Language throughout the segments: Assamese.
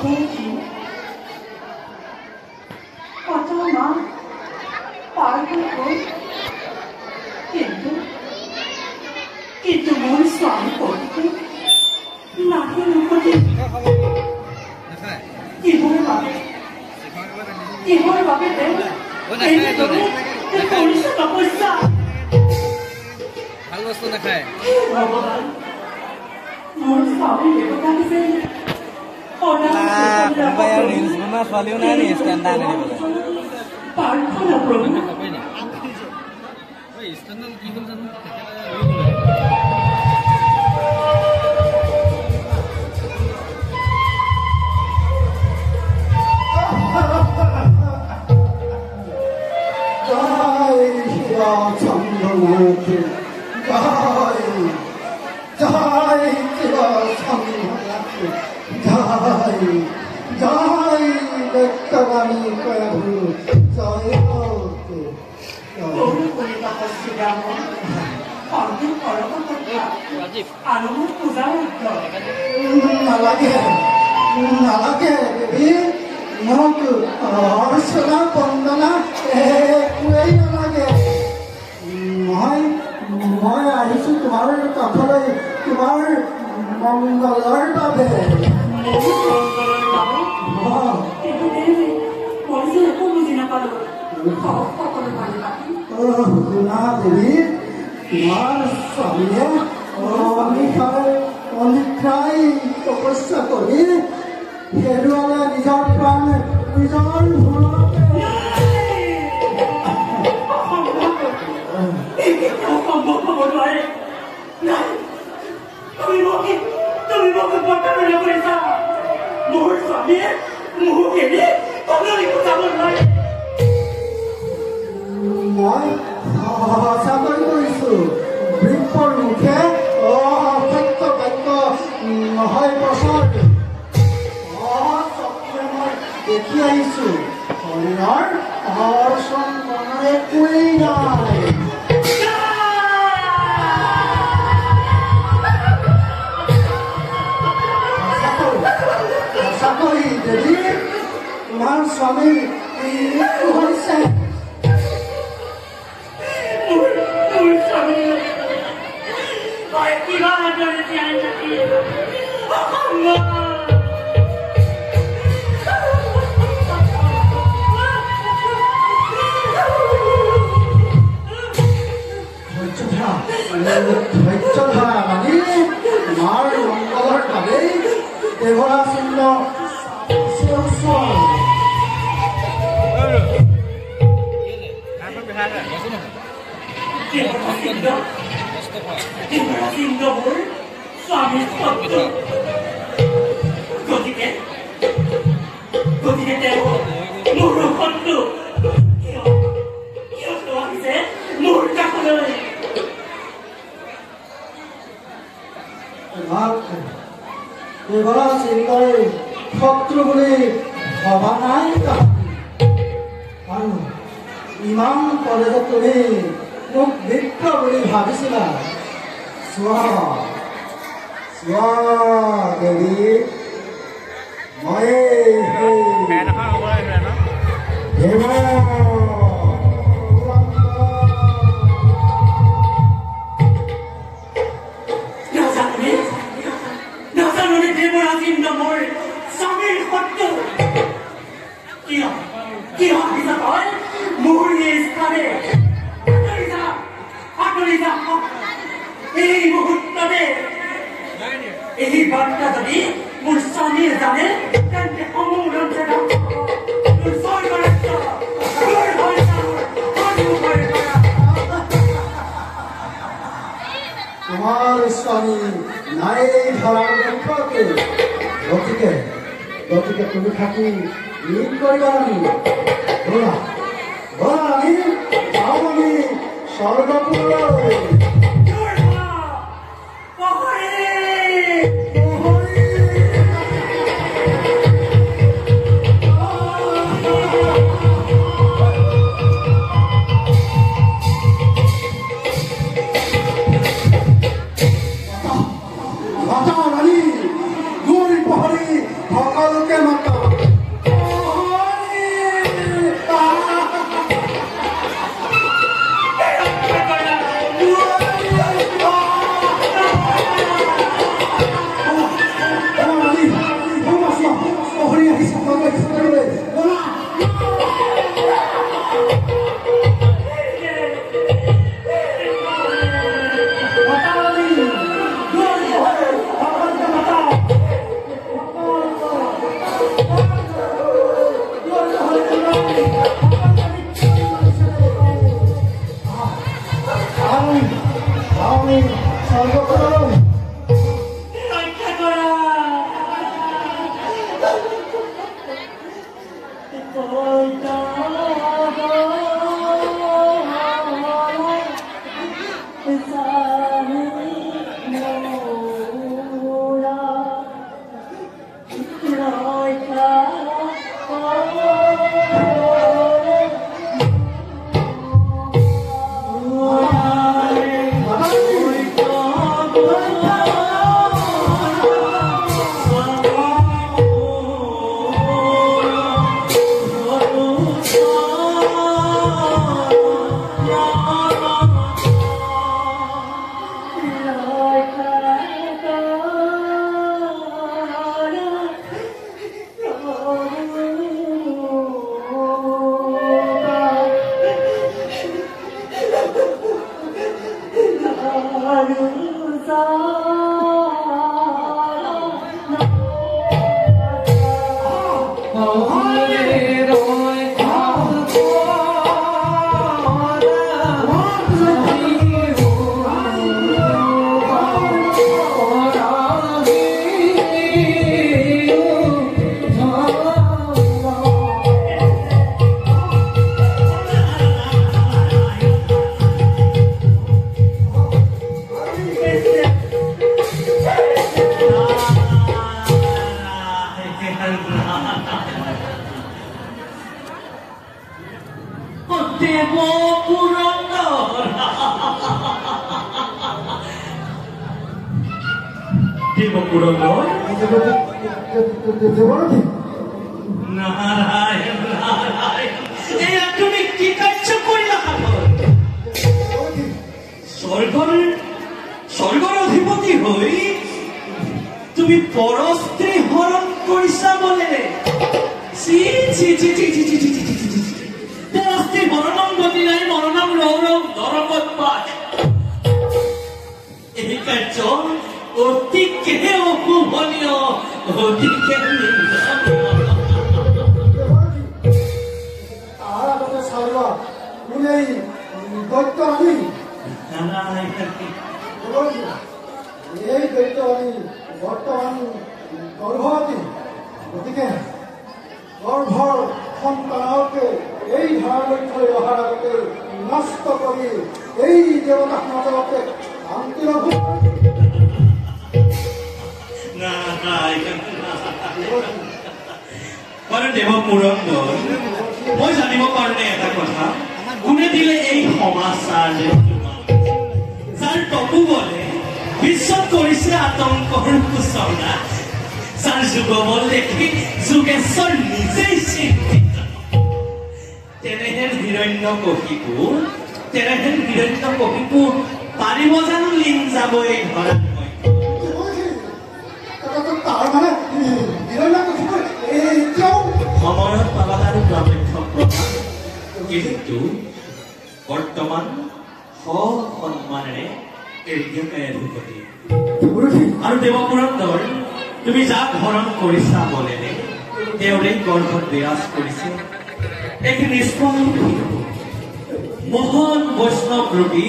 কত মা পার করে কিন্তু মোর স্বামী করতে নাকি রূপতি কি বলে বাপে তপস্যা ভাল বস্তু নাখায় ভগবান মোর স্বামী দেবতাকে রিলস বনোৱা ছোৱালীও নাই নি ষ্টেণ্ডাৰ্ড আনিবলৈ প্ৰাৰ্থনা প্ৰভু ষ্টেণ্ডাৰ্ড কি হ'ল জানো নালাগে দেৱী মোক অৰ্চনা বন্দনা একোৱেই নালাগে মই আহিছোঁ তোমাৰ কাষলৈ তোমাৰ মংগলৰ বাবে শুনা দেৱী তোমাৰ স্বামীয়ে অনিদ্ৰাই তপস্যা কৰি হেৰুৱালে নিজৰ প্ৰাণ নিজৰ মোৰ স্বামীয়ে মোক এৰি কলৈকো যাব নোৱাৰে মই সঁচাকৈ কৈছোঁ বৃক্ষৰ মুখে অসত্য বাক্য নহয় প্ৰচাৰ স্বপ্নে মই দেখি আহিছোঁ শৰীৰৰ অৰ্চন মনৰ একোৱেই নাই সঁচাকৈ দেৱী তোমাৰ স্বামীৰ মৃত্যু হৈছে ধৈৰ্য ধৰা মানি মাৰ মংগলৰ বাবেই দেৱৰা চিহ্ন গতিকে তেওঁ মোৰ শত্ৰু কিয় আহিছে মোৰ কাষলৈ দেৱৰা চিহ্নই শত্ৰু বুলি ভবা নাই আৰু ইমান কলেজত তুমি মোক মিত্ৰ বুলি ভাবিছিলা চোৱা দেৱী মই এই বাৰ্তা যদি মোৰ স্বামী জানে তেন্তে অমূল্য তোমাৰ স্বামী নাই ধৰাৰ লক্ষ্যতে গতিকে তুমি থাকি লীন কৰিবা আমি আমি স্বৰ্গপুৰলৈ সকলোকে দেবপুরন্দর দেবরথী নারায়ণ নারায়ণ এয়া তুমি কি কার্য করিলা স্বর্গর অধিপতি হই তুমি পরস্ত্রী হরণ করিসা বলে পরস্ত্রী হরণম গতি নাই মরণম রৌরম ধরপৎপাত এই কার্য অতিকে অশুভনীয় অতিকে তার আগতে সারবা কোনে দৈত্যরানী এই দৈত্যরানী বর্তমান গর্ভবতী গতিকে গৰ্ভৰ সন্তানকে এই ধাৰালৈ থৈ অহাৰ আগতে নষ্ট কৰি এই দেৱতা সমাজকে শান্তি লাভ দেবপুৰন্দৰ মই জানিব পাৰোনে এটা কথা কোনে দিলে এই সমাচাৰ যাৰ তপু বলে বিশ্বত কৰিছে আতংকৰ সূচনা যাৰ যুগবল দেখি যোগেশ্বৰ নিজেই চিন্তিত তেনেহেন হিৰণ্যকশিপু পাৰিব জানো লিং যাব এই ধৰাত তাৰ মানে হিৰণ্যকশিপুৰ এতিয়াও সময়ত পাবা আৰু প্ৰত্যক্ষ প্ৰমাণ কিন্তু বৰ্তমান সন্মানেৰে এৰি দিয়া অধিপতি আৰু দেৱপুৰন্দৰ তুমি যাক হৰণ কৰিছা বলেনে তেওঁৰে গৰ্ভত বিৰাজ কৰিছে এক নিষ্পল মহান বৈষ্ণৱ ৰূপী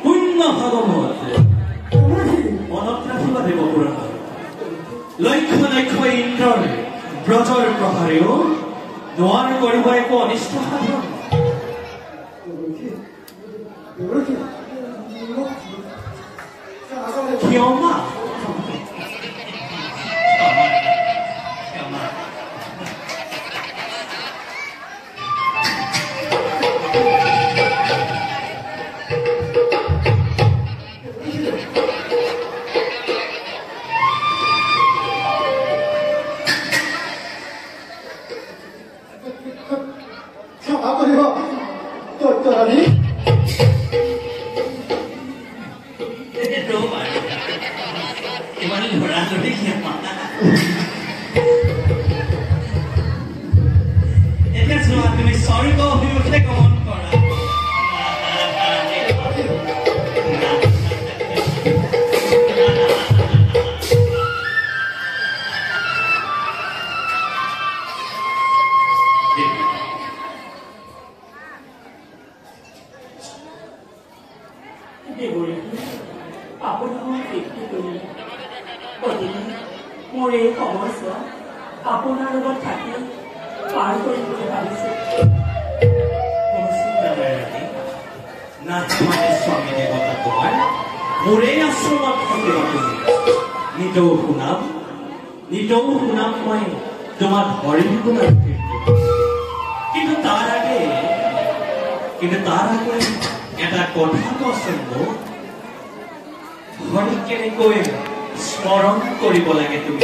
পুণ্য ভাগৱত মনত ৰাখিবা দেৱপুৰন্দৰ লক্ষ লক্ষ ইন্দ্ৰৰ ব্ৰজৰ প্ৰহাৰেও নোৱাৰে কৰিব একো অনিষ্ট সাধন ক্ষমা ক্ষমা কৰিব দৈত্যৰানী ইমান ল'ৰালৰি ক্ষমা এতিয়া চোৱা তুমি স্বৰ্গ অভিমুখে গমন কৰা মোৰ এই সমস্যা আপোনাৰ লগত থাকি পাৰ কৰিবলৈ ভাবিছোঁ স্বামী দেৱতা তোমাৰ মোৰে আশ্ৰমত থাকিব তুমি নিতৌ শুনাম মই তোমাক হৰিণ গুণাৰ কিন্তু তাৰ আগে এটা কথা কচোন মোক হৰিক কেনেকৈ স্মৰণ কৰিব লাগে তুমি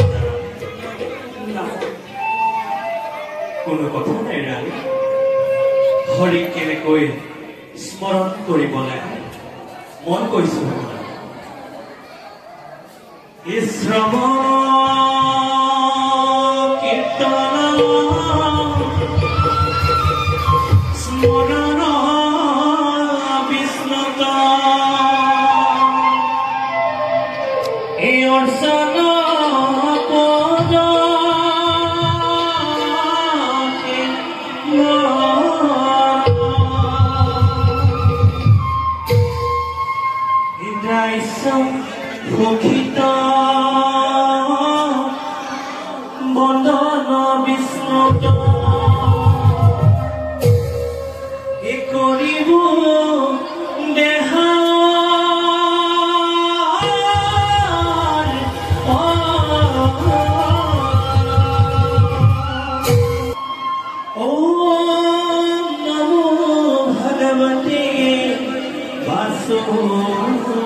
কোনো কথা নাই ৰাণী হৰিক কেনেকৈ স্মৰণ কৰিব লাগে মই কৈছো শ্ৰৱণ কীৰ্তন স্মৰণ বিষ্ণুত এই অৰ্চন বন্দন বিষ্ণুত কৰিব দেহা Bhagawati বাসুদেৱায়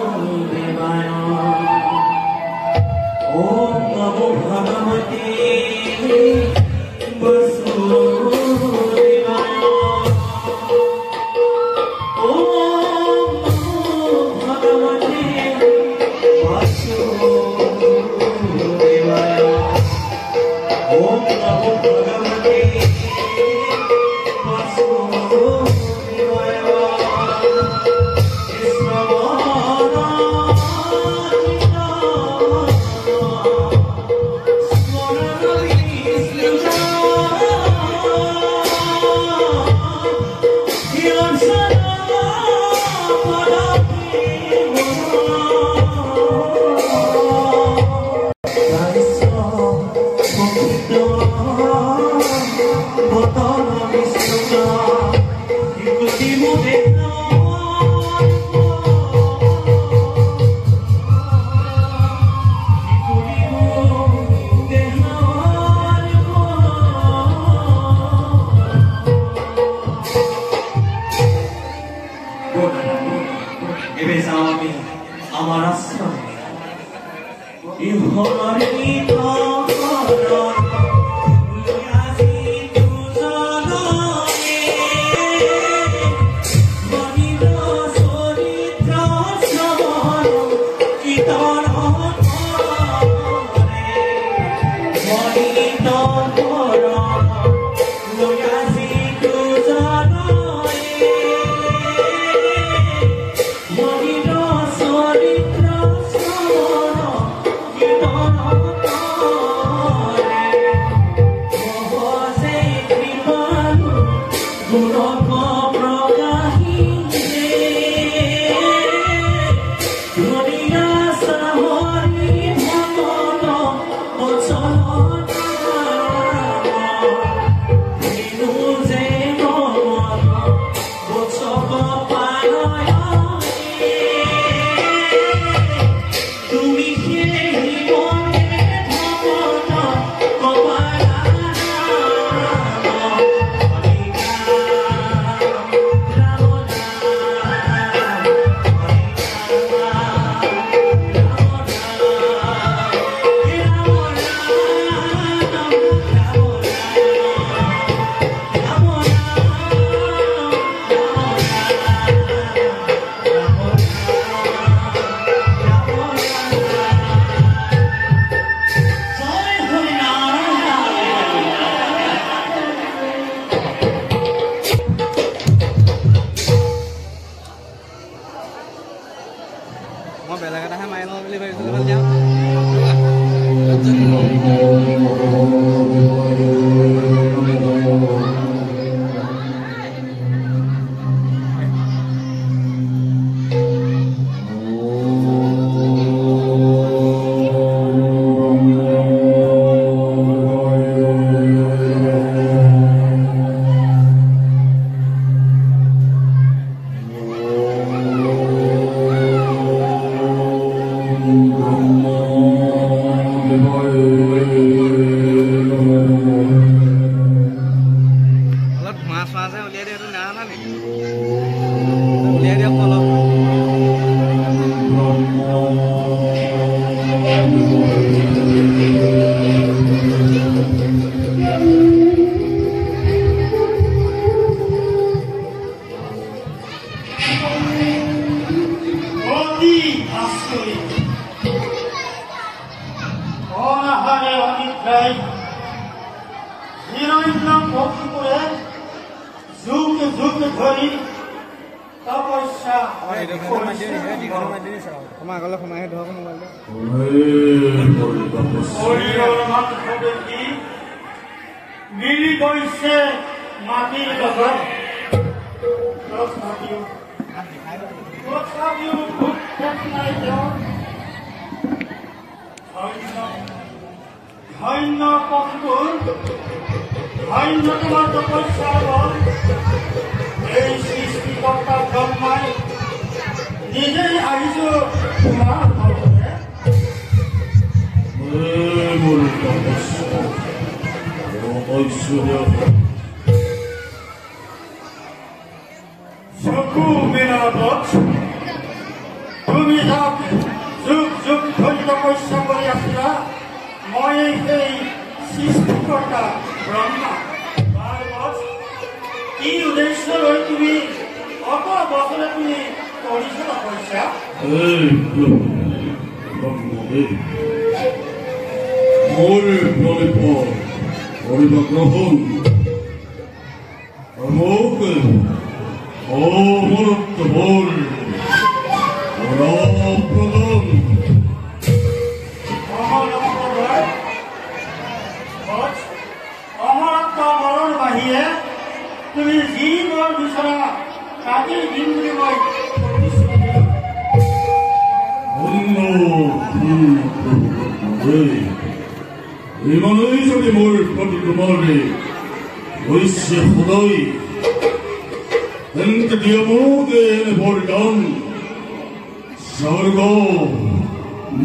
Amore lollipop, oliva grohon. Amoken, morot bol. Orapolon. অমৰত্ব মৰণ বাহিৰে তুমি যি বৰ বিচৰা তাকে দিম বুলি মই ইমানেই যদি মোৰ প্ৰতি তোমাৰ হৈছে সদায় তেন্তে দিয়া মোক এনে বৰদান স্বৰ্গ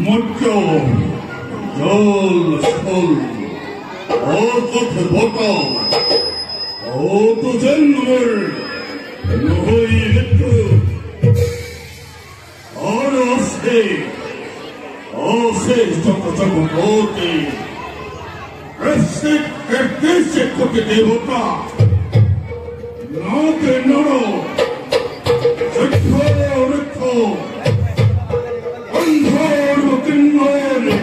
মধ্য জল স্থল অতথ বতাহ অত জন্মৰ নহৈ মৃত্যু আৰু আছে চক্ৰৱৰ্তী কোটি দেৱতা নকে নৰ বৃক্ষ অন্ধৰ কিন্নৰে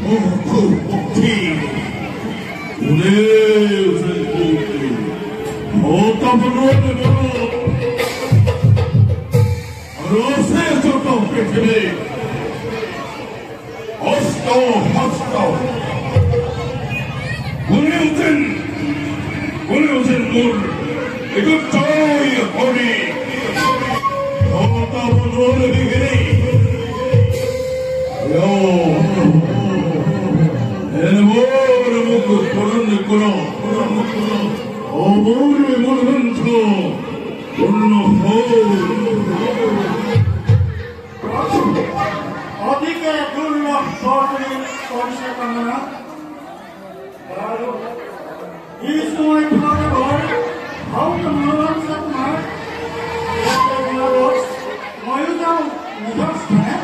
মুক্তি উলে রসে যত পৃথিবী অস্ত হস্ত গুনে উঠেন মোর একটু জয় হরি মুখ করুন করো অমর মনগ্রন্থ পূর্ণ অধিকে দুর্লভ পরিষে কামনা এই সময় তোমাকে ঘর ভাউত মনোরঞ্জ তোমার ময়ো যাওঁ নিজৰ স্থানে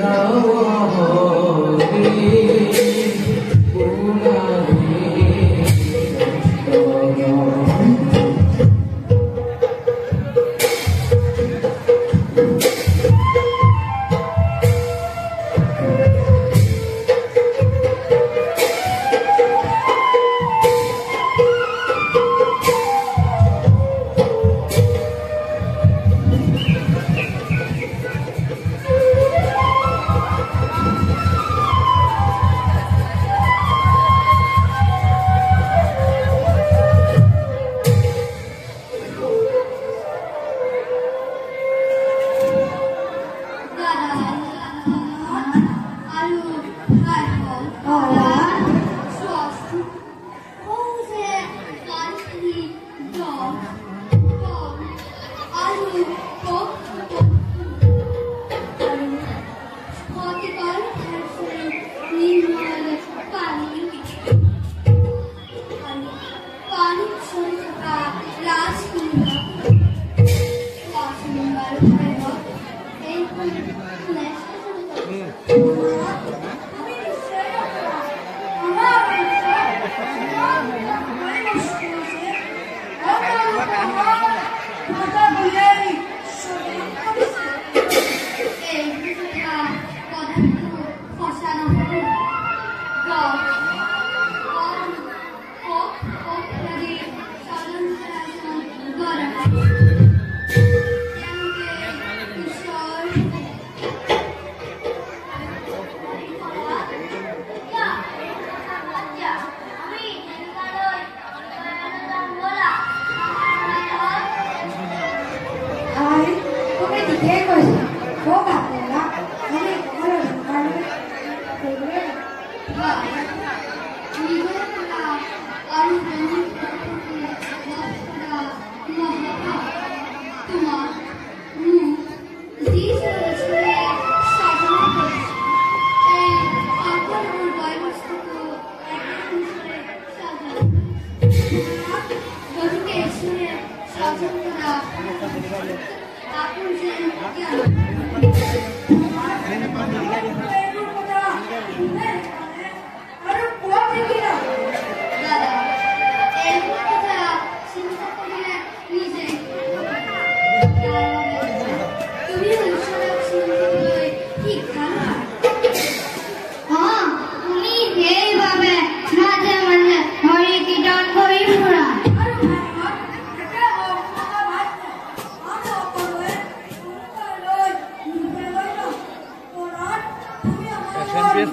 Ram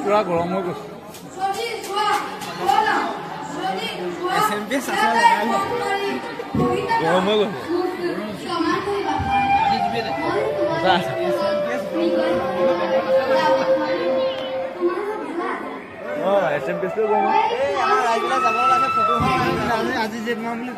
পুৰা গৰম হৈ গৈছে গৰম হৈ গৈছে আজি জেঠ মাহ বুলি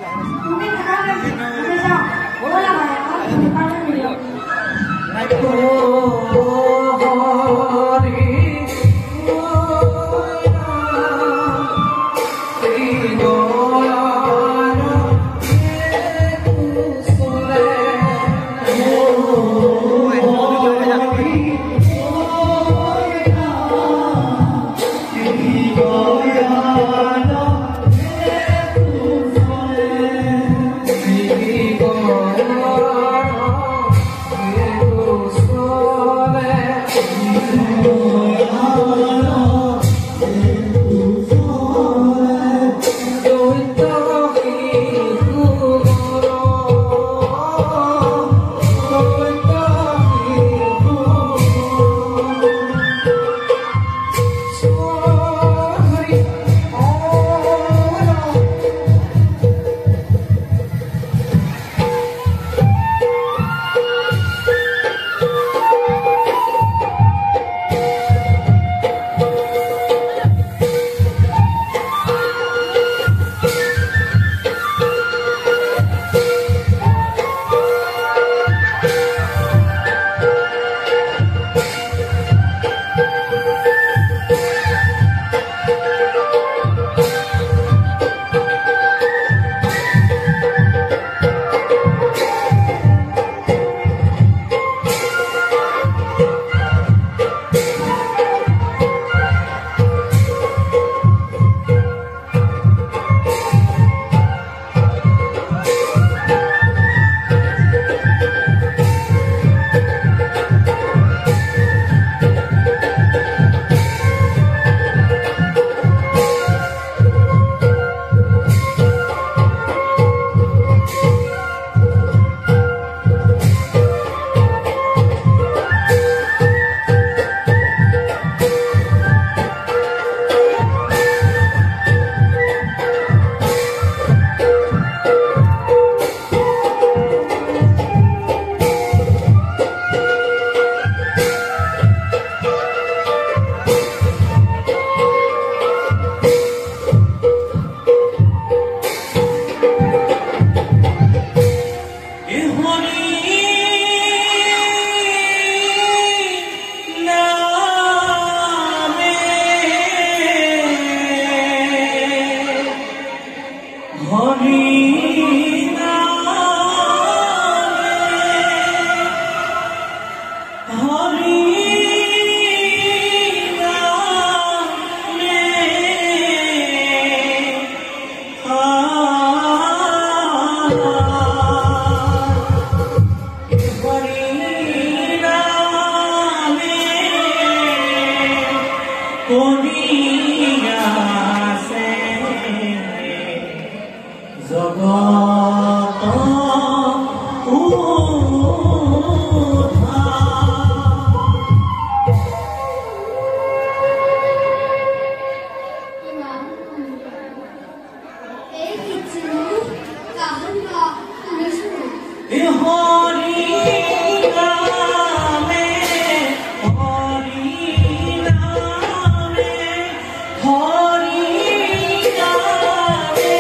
Hori Rame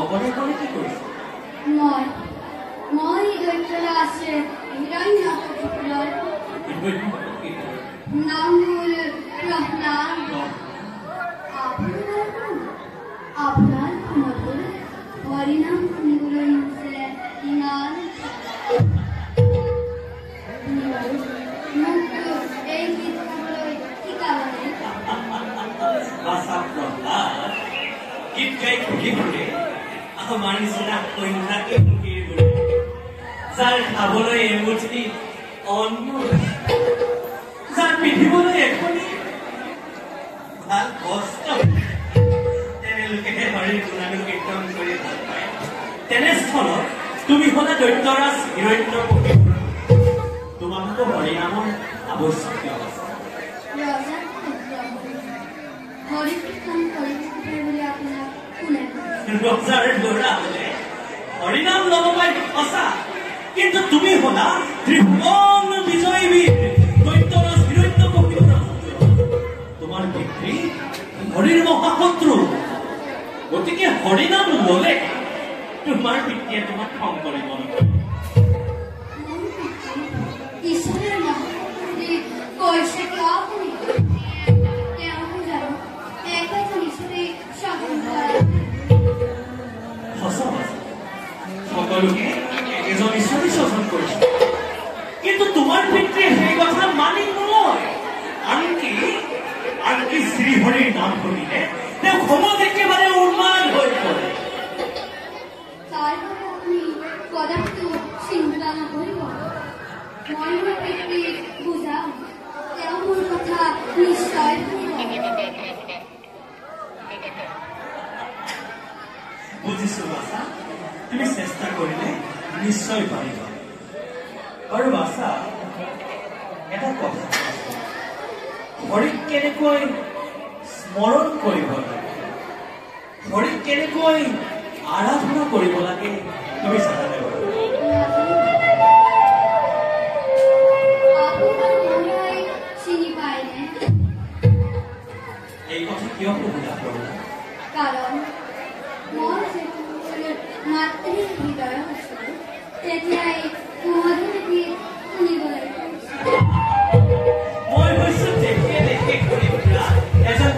ভগৱানে ক'লে কি কৰিছে? মই দৈত্যৰা আছে হিৰণ্যকশিপুৰৰ নাম হ'ল প্ৰহ্লাদ। আপোনাৰ মধুৰ হৰিনাম শুনিবলৈ হৈছে ইমান মোক এই গীত গাবলৈ শিকাবনে? বাছা প্ৰহ্লাদ, গীত গাই ফুকি ফুৰে আমাৰ নিচিনা কন্যাকে ফুকি ফুৰে, যাৰ খাবলৈ এমুঠি অন্ন, যাৰ পিন্ধিবলৈ এখনি ভাল বস্ত্ৰ, তেনেলোকেহে হৰিৰ গুণানু কীৰ্তন কৰি ভাল পায়। তেনেস্থলত তুমি হলা দৈত্যৰাজ হিৰণ্যকশিপু, তোমাকতো হৰিনামৰ আৱশ্যকীয় আছে। ৰজাৰ পুত্ৰ হৰিকীৰ্তন কৰি থাকে বুলি আপোনাক কোনে কৈছে? ৰজাৰ ল'ৰা হলে হৰিনাম ল'ব পাৰি সঁচা, কিন্তু তুমি হলা ত্ৰিভুৱন বিজয়ী বীৰ দৈত্যৰাজ হিৰণ্যকশিপুৰ। তোমাৰ পিতৃ হৰিৰ মহাশত্ৰু, গতিকে হৰিনাম ল'লে তোমাৰ পিতৃয়ে তোমাক খং কৰিব নহয়। মোৰ পিতৃ ঈশ্বৰৰ মহাশক্তি কৈছে কিয় আপুনি? তেওঁকো জানো একজন ঈশ্বৰে শাসন কৰে। সঁচা সকলোকে এজন ঈশ্বৰে শাসন কৰিছে, কিন্তু তোমাৰ পিতৃয়ে সেই কথা মানি নলয়। আনকি শ্ৰীহৰিৰ নাম শুনিলে তেওঁ খঙত একেবাৰে উন্মাদ হৈ পৰে। তাৰ বাবে আপুনি কদাপি চিন্তা নকৰিব। মই মোৰ পিতৃক বুজাম, তেওঁ মোৰ কথা নিশ্চয় শুনিব। বুজিছো বাছা, তুমি চেষ্টা কৰিলে নিশ্চয় পাৰিবা। আৰু বাছা, এটা কথা, হৰিক কেনেকৈ স্মৰণ কৰিব লাগে, হৰিক কেনেকৈ আৰাধনা কৰিব লাগে তুমি জানানে বাৰু? আপোনাৰ মনলৈ চিনি পায়নে? এই কথা কিয় সুবিধা কৰিলা? কাৰণ মই যেতিয়া মাতৃৰ হৃদয়ত আছিলোঁ, তেতিয়াই মধুৰ গীত শুনিবলৈ পাইছিলোঁ। মই হৈছো দেখে দেখে কৰি ফুৰা এজন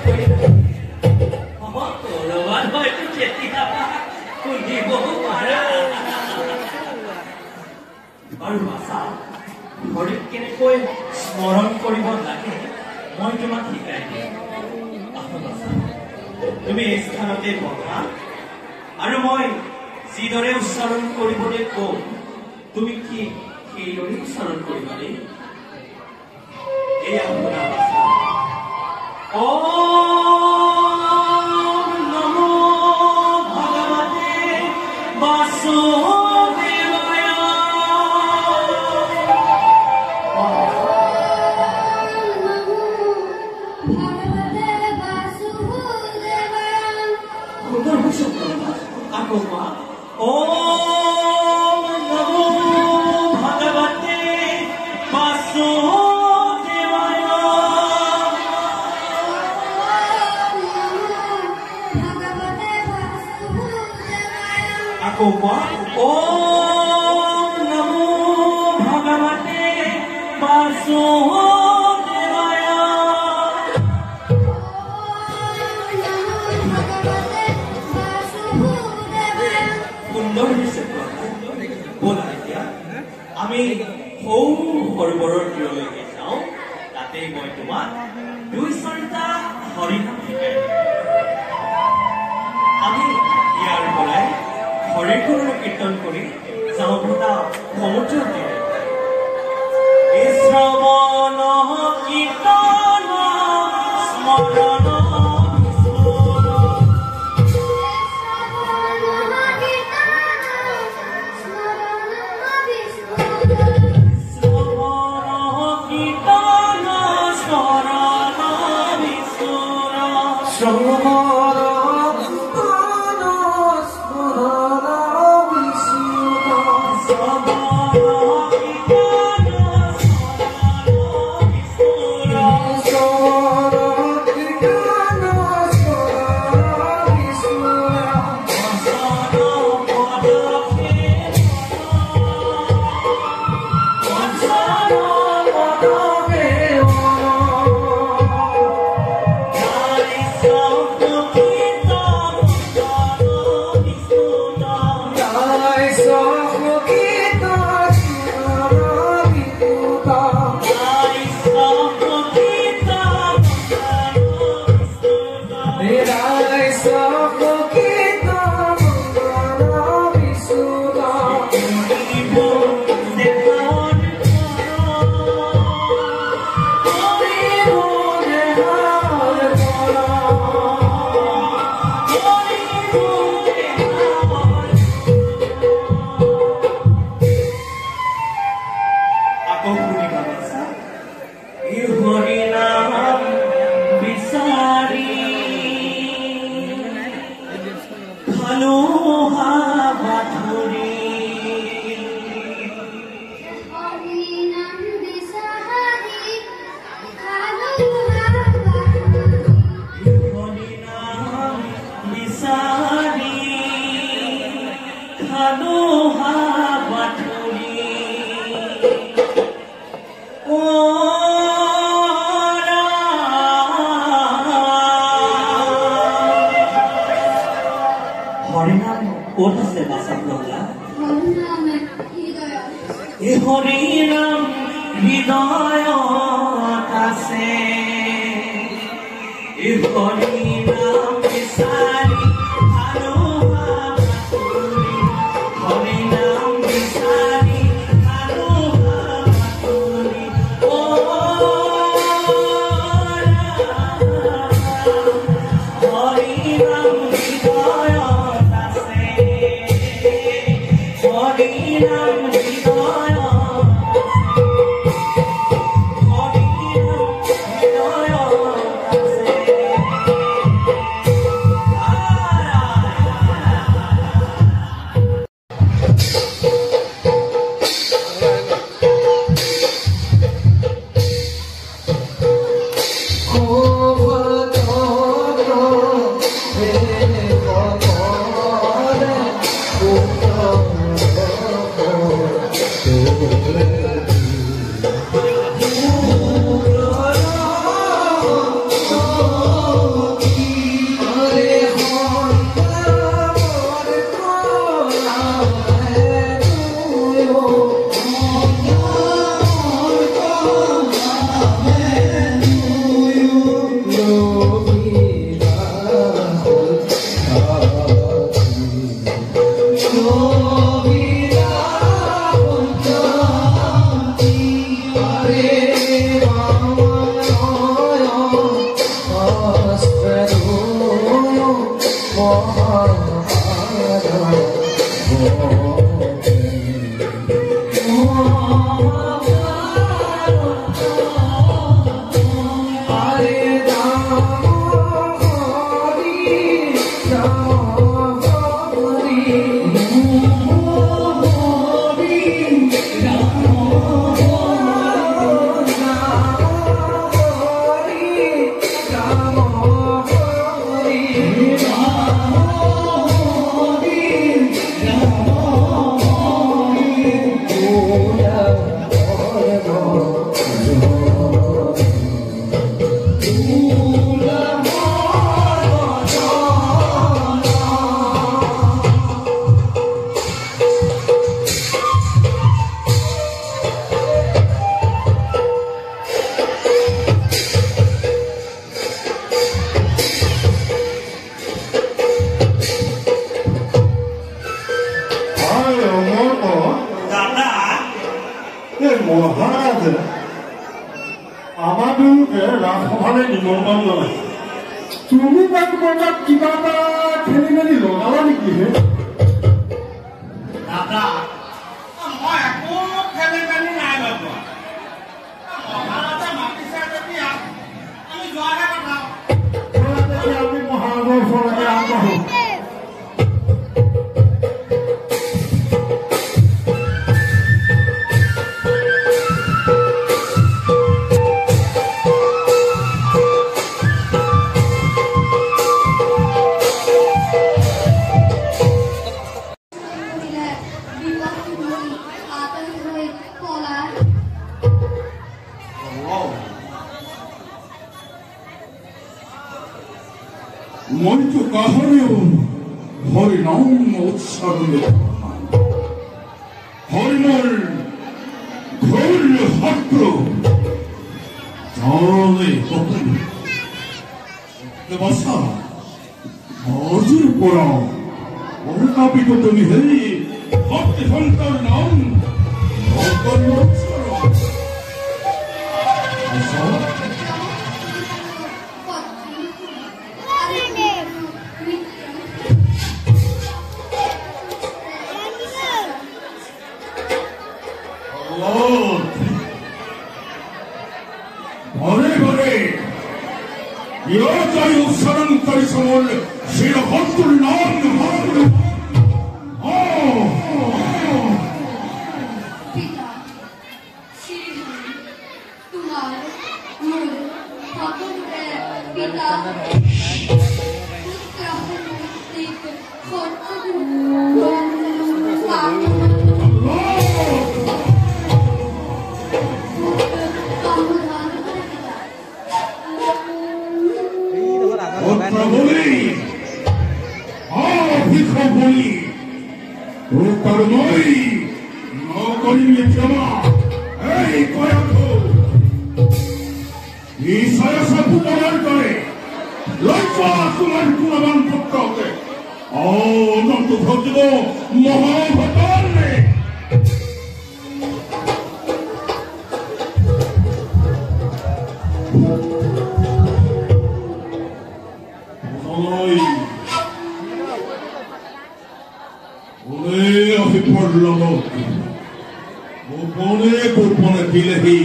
কৰবাত হয়তো কেতিয়াবা শুনিবও পাৰা। আৰু বাছা, হৰিক কেনেকৈ স্মৰণ কৰিব লাগে মই তোমাক শিকাই দিম। তুমি এই স্থানতে বহা, আৰু মই যিদৰে উচ্চাৰণ কৰিবলৈ কম তুমি কি সেইদৰে উচ্চাৰণ কৰিবা দেই। এয়া শুনা বাছা। ওম নমো ভগৱতে বাসুদেৱায়। ভগৱতে বাসুদেৱায়। সুন্দৰ হৈছে আকৌ কোৱা। ওম নমো ভগৱতে বাসুদেৱায়। আকৌ কোৱা। ওম নমো ভগৱতে বাসুদেৱায়। সুন্দৰ হৈছে ব'লা এতিয়া আমি সৌ সৰোবৰৰ তীৰলৈকে যাওঁ, তাতেই মই তোমাক 2-4টা হৰিনাম শিকাই দিম। আমি ইয়াৰ পৰাই হৰিৰ গুণৰ কীৰ্তন কৰি যাওঁ ব'লা সমুদ্ৰৰ তীৰে। শ্ৰৱণ কীৰ্তন স্মৰণ Samara ক'ত আছে বাছা প্ৰহ্লাদ? হৰিনাম হৃদয়ত। এই হৰিনাম হৃদয়ত আছে, এই হৰিনাম বিচাৰি হালোৱা বাতুৰি, হৰিনাম বিচাৰি হালোৱা বাতুৰি, অ হৰিনাম হৃদয়ত আছে, হৰিনাম হৃদয়ত মহাৰাজ আমাৰ দুয়োকে ৰাজসভালৈ নিমন্ত্ৰণ জনাইছে। তুমি তাক বজাত কিবা এটা খেলি মেলি লগালা নেকি হে? দাদা মই একো খেলি মেলি নাই লগোৱা। মহাৰাজে মাতিছে যেতিয়া আমি যোৱাহে কথা। আমি মহাৰাজৰ ওচৰলৈকে আগবাঢ়ো। মইতো কাহারেও হরিনাম উচ্চারণ হরিণর ধৈর্য হাত্র জলে বাসা অজুর পড়া অনুতাপিত তুমি হেরি ভক্তি সন্তার নাম উচ্চারণ ঘরে ঘরে ইয়তাই উচ্চারণকারী সমল শিরভক্তুর নাম পিতা শ্রীহরি তোমার মোর সকলের পিতা বলি ভিক্ষা বলি মই নকৰিলে ক্ষমা এই কয়াটো নিশ্চয় সফুটনার করে লজ্জা তোমার গুণবান পুত্র হতে অনন্ত ঘটিব মহাভটরে গোপনে গোপনে দিলেহি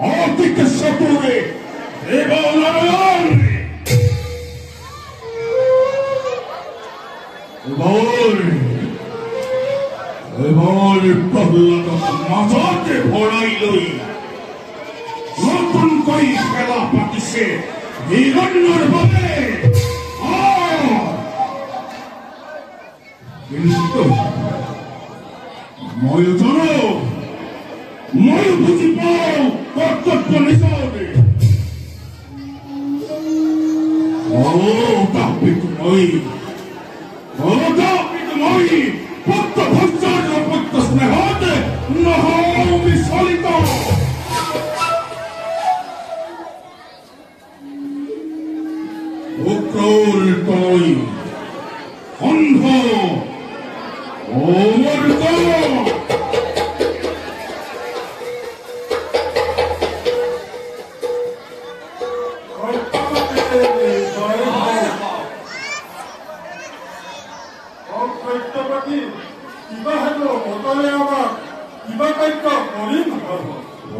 অতিকে সতুরে এবং নারায়ণ এবার প্রহ্লাদক মাজতে ভৰাই লৈ নতুনকৈ খেলা পাতিছে হিৰণ্যৰ বাবে কিন্তু ময়ো জানো ময়ো বুজি পাওঁ কৰ্তব্য নিজৰে তাপিত মই পত্ৰ ভঞ্চাৰ পত্ৰ স্নেহতে নহও বিচলিত উক্ৰল তৈ অন্ধ অমৰ্গ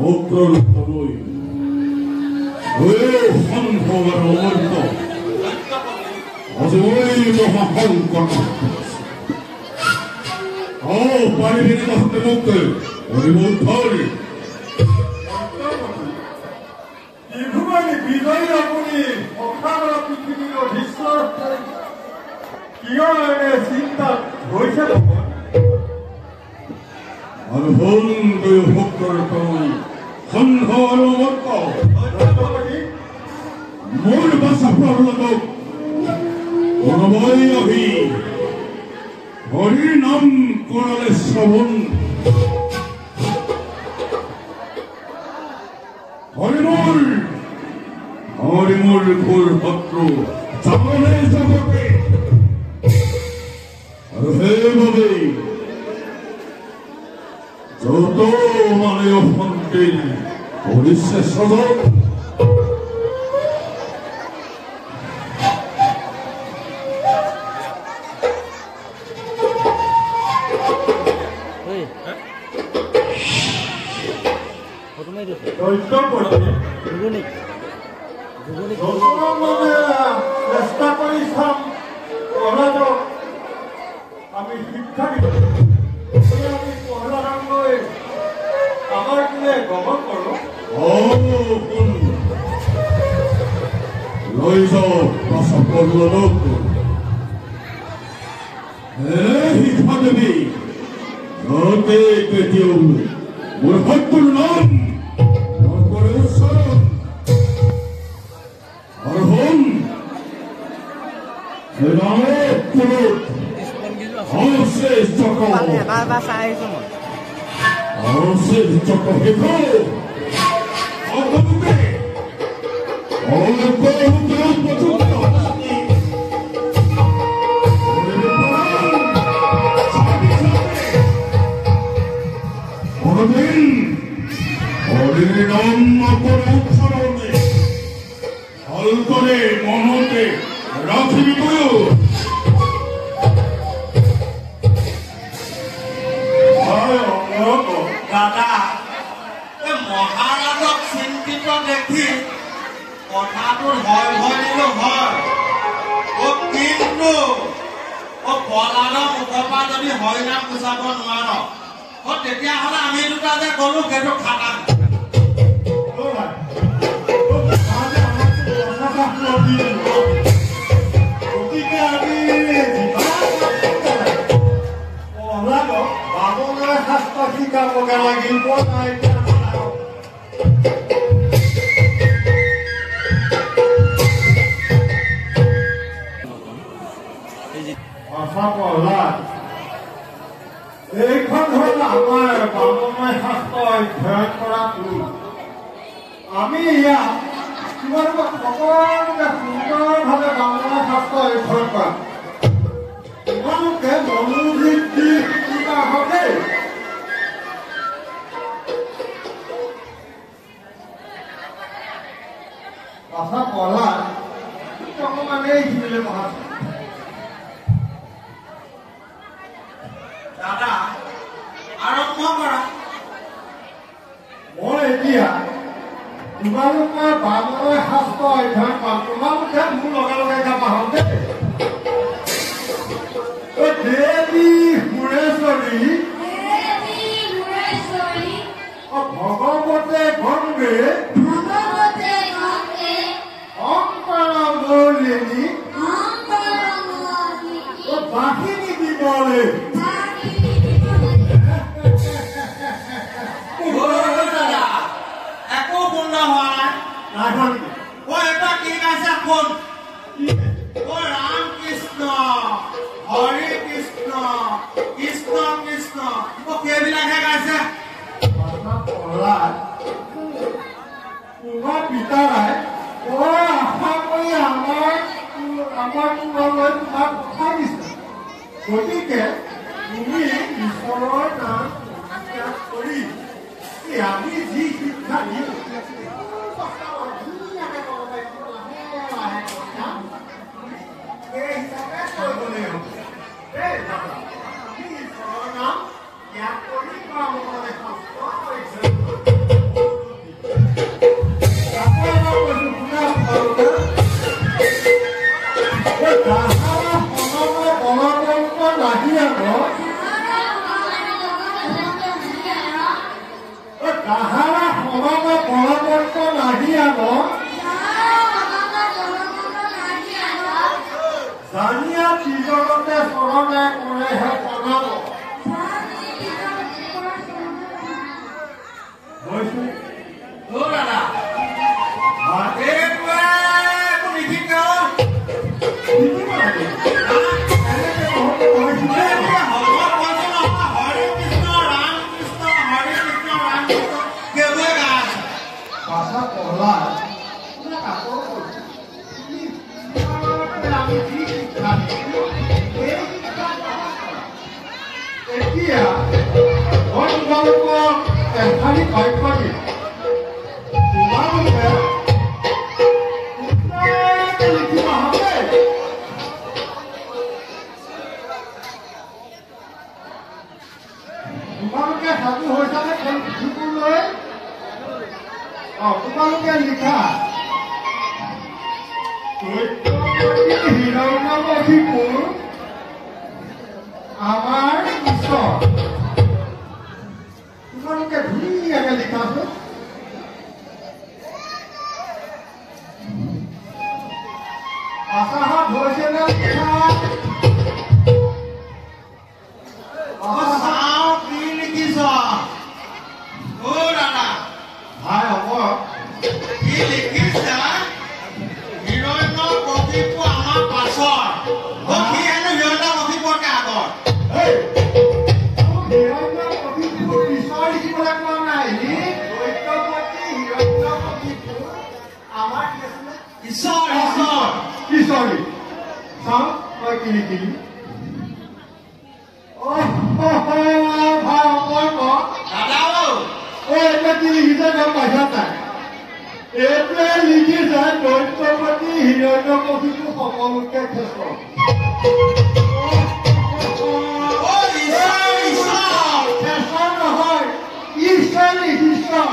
অগ্ৰল তৈ সম্ভৱৰ অমৰ্গ অজয় মহাশংকৰ পাৰিবি তহঁতে মোক অৰিমূল ধৰি বিজয়ী আপুনি অখাৰ পৃথিৱীৰ অধীশ্বৰ কিয় এনে চিন্তাত হৈছে আৰু হল গৈ ভক্তৰ তৈ সন্ধ্য আৰু অমৰ্গ মোৰ বাচা প্ৰহ্লাদক প্ৰণৱই অভি হৰিৰ নাম কৰালে শ্ৰৱণ হৰিমূৰ ঘোৰ শত্ৰু যাবনে যাবকে আৰু সেইবাবে যত মানে অশান্তিৰ কৰিছে সজগ চেষ্টা কৰি চাম আমি শিক্ষা দিব আমি পহলালৈ আমাৰ কোনে গ্ৰহণ কৰোঁ লৈ যাওক বাচা প্ৰহ্লাদক শিক্ষা দেৱী সিহঁতে কেতিয়াও মোৰ শত্ৰুৰ নাম নকৰে উচ্চাৰণ আৰু শুন অশেষ চক্ৰ কোনদিন হৰিৰ নাম নকৰে উচ্চাৰণে ভাল কৰে মনতে ৰাখিবি দাদা মহাৰাজক চিন্তিত দেখি কথাটোৰ হয় দিলো হয় কিন্তু প্ৰহ্লাদৰ মুখৰ পৰা যদি হয় নাম গুচাব নোৱাৰ তেতিয়াহ'লে আমি দুটা যে গলো সেইটো খানা গতিকে আমি বাবুলৈ শাস্ত্ৰ শিকাবগে লাগিব নাই পাছা প্ৰহ্লাদ এইখন হ'ল আমাৰ বামময় শাস্ত্ৰ অধ্যয়ন কৰা টোল আমি ইয়াত তোমালোকক সকলোকে সুন্দৰভাৱে বামময় শাস্ত্ৰ অধ্যয়ন কৰা তোমালোকে মনোযোগ দি শিকিবা হবে পাছা প্ৰহ্লাদ অকণমান এইখিনিলৈ পঢ়া দাদা আৰম্ভ কৰা মই এতিয়া তোমালোকৰ বামময় শাস্ত্ৰ অধ্যয়ন কৰাম তোমালোকে মোৰ লগে লগে যাবা হম দেই দেৱী সুৰেশ্বৰী ভগৱতে গংগে অংকৰমৌলিনী বাহিনী দিবলে দাদা একো সুন্দৰ হোৱা নাই এটা কি গাইছে কোন ৰাম কৃষ্ণ হৰি কৃষ্ণ কৃষ্ণ কৃষ্ণ সেইবিলাকহে গাইছে তোমাৰ পিতাই আশা কৰি আমাৰ তোমালৈ তোমাক পঠাই দিছে গতিকে তুমি ঈশ্বৰৰ নাম ত্যাগ কৰি আমি যি শিক্ষা দিওঁ সেই হিচাপে কৰিবলৈ হ'ব আমি ঈশ্বৰৰ নাম ত্যাগ কৰি বামময় শাস্ত্ৰ অধ্যয়ন তাহাৰা সমাজে পৰাবৰ্তন আহিয়াব জানিয়া চিজগতে চৰণে কৰেহে প্ৰণাম দাদা পাছা প্ৰহ্লাদ এতিয়া মই তোমালোকক এঠানি বাক্য দিম তোমালোকে লিখিবা হবে তোমালোকে সাধু হৈছানে লিখিবলৈ তোমালোকে লিখা হিৰণ্যকশিপুৰ আমাৰ ঈশ্বৰ তোমালোকে ধুনীয়াকে লিখাচোন আশাহত হৈছে নে লিখা চাওঁ কি লিখিছ দাদা ভাই হ'ব কি লিখিছে হিৰণ্য কশিপু আমাৰ পাছৰ সি হেনো হিৰণ্য কশিপুৰকে আগৰ হিৰণ্যকশিপুৰ ঈশ্বৰ লিখিবলৈ কোৱা নাই দৈত্যপতি হিৰণ্যকশিপুৰ আমাৰ কি আছিলে ঈশ্বৰ ঈশ্বৰ ঈশ্বৰী চাওঁ তই কি লিখিলি ভাই অকল ক দাদা এতিয়া কি লিখিছে গম পাইছা নাই এইটোৱে লিখিছে দৈত্যপতি হিৰণ্যকশিপু সকলোকে শ্ৰেষ্ঠ শ্ৰেষ্ঠ নহয় ঈশ্বৰ ঈশ্বৰ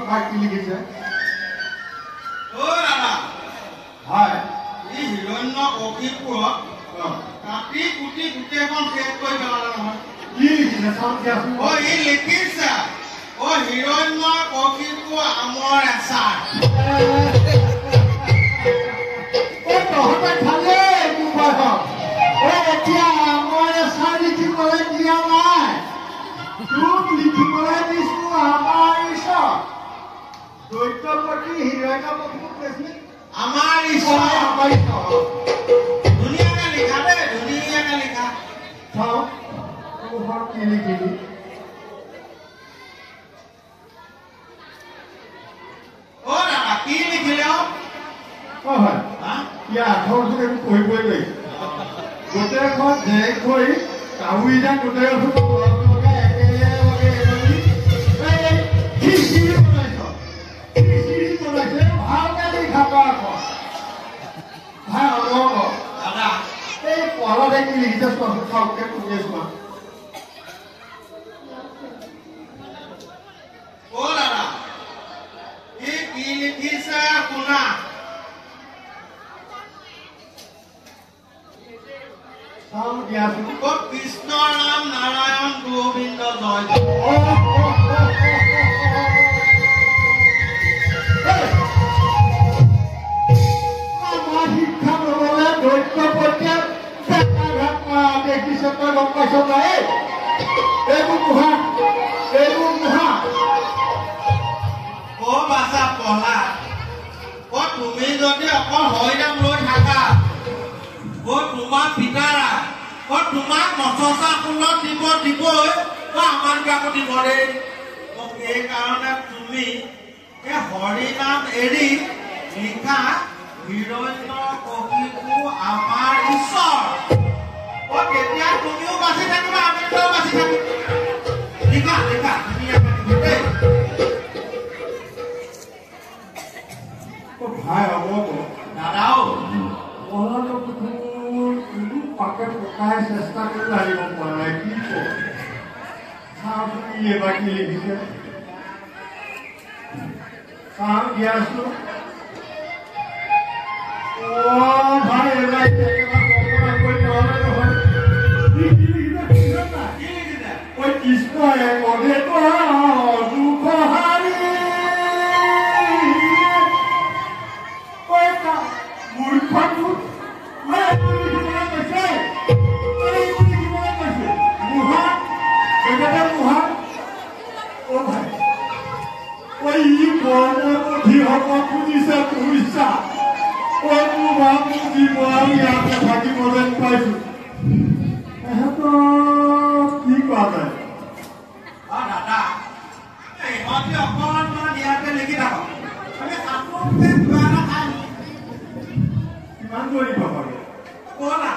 ভাই কি লিখিছে দাদা হয় ই হিৰণ্য কশিপুৰক কাটি কুটি গোটেইখন শেষ কৰি পেলালে নহয় কি লিখিছে চাওঁ দিয়াচোন ই লিখিছে হিৰণ্য কশিপু আমৰ এচাৰ তহঁতে খালে এতিয়া আমৰ এচাৰ লিখিবলৈ দিয়া নাই তোক লিখিবলৈ দিছো আমাৰ ঈশ্বৰ দৈত্যপতি হিৰণ্যকশিপুক কৈছিলে আমাৰ ঈশ্বৰ ধুনীয়াকে লিখা দেই ধুনীয়াকে লিখা চাওঁ মুখত কি লিখিলি অ' দাদা কি লিখিলে হয় ইয়াৰ আখৰটো একো পঢ়িবই নোৱাৰি গোটেইখন জেক হৈ কাউৰী যেন গোটেই ভালকে লিখা দাদা এই পঢ়াতে কি লিখিছে চাওঁকে শুনি আছো অ' দাদা কি লিখিছে শুনা চাওঁ দিয়াচোন অ' কৃষ্ণৰ নাম নাৰায়ণ গোবিন্দ জয় আমাৰ শিক্ষা ল'বলৈ দৈত্য পৰ্যায়ত দেখিছে তই গম পাইছ নাই এইবোৰ মুহা অ' বাছা পঢ়া অ' তুমি যদি অকল হৰিনাম লৈ থাকা অ' তোমাৰ পিতাৰা অ' তোমাক নচচা ফুলত দিবই অ' আমাৰ কাকো দিব দেই সেইকাৰণে তুমি এই হৰিনাম এৰি লিখা হিৰণ্য কশিপু আমাৰ ঈশ্বৰ অ' তেতিয়া তুমিও বাচি থাকিবা আমিও বাচি থাকিম লিখা ধুনীয়াকে লিখা দেই ভাই হ'ব দাদাও পাকে পকাই চেষ্টা কৰি আহিব পৰা নাই কি চাওঁচোন কি এবাৰ কি লিখিছে চাওঁ দিয়াছো ভাই এবাৰ কৃষ্ণয়ে কলে দুখ হাৰি মূৰ্খটো খুজিছে পুলিচা জীৱ আমি ইয়াতে থাকিব যেন পাইছো কি কোৱা যায় দাদা ইহঁতে অকণমান ইয়াতে লিখি থাকক আমি সাপোকে কিবা এটা খাই কিমান কৰিব পাৰে কোৱা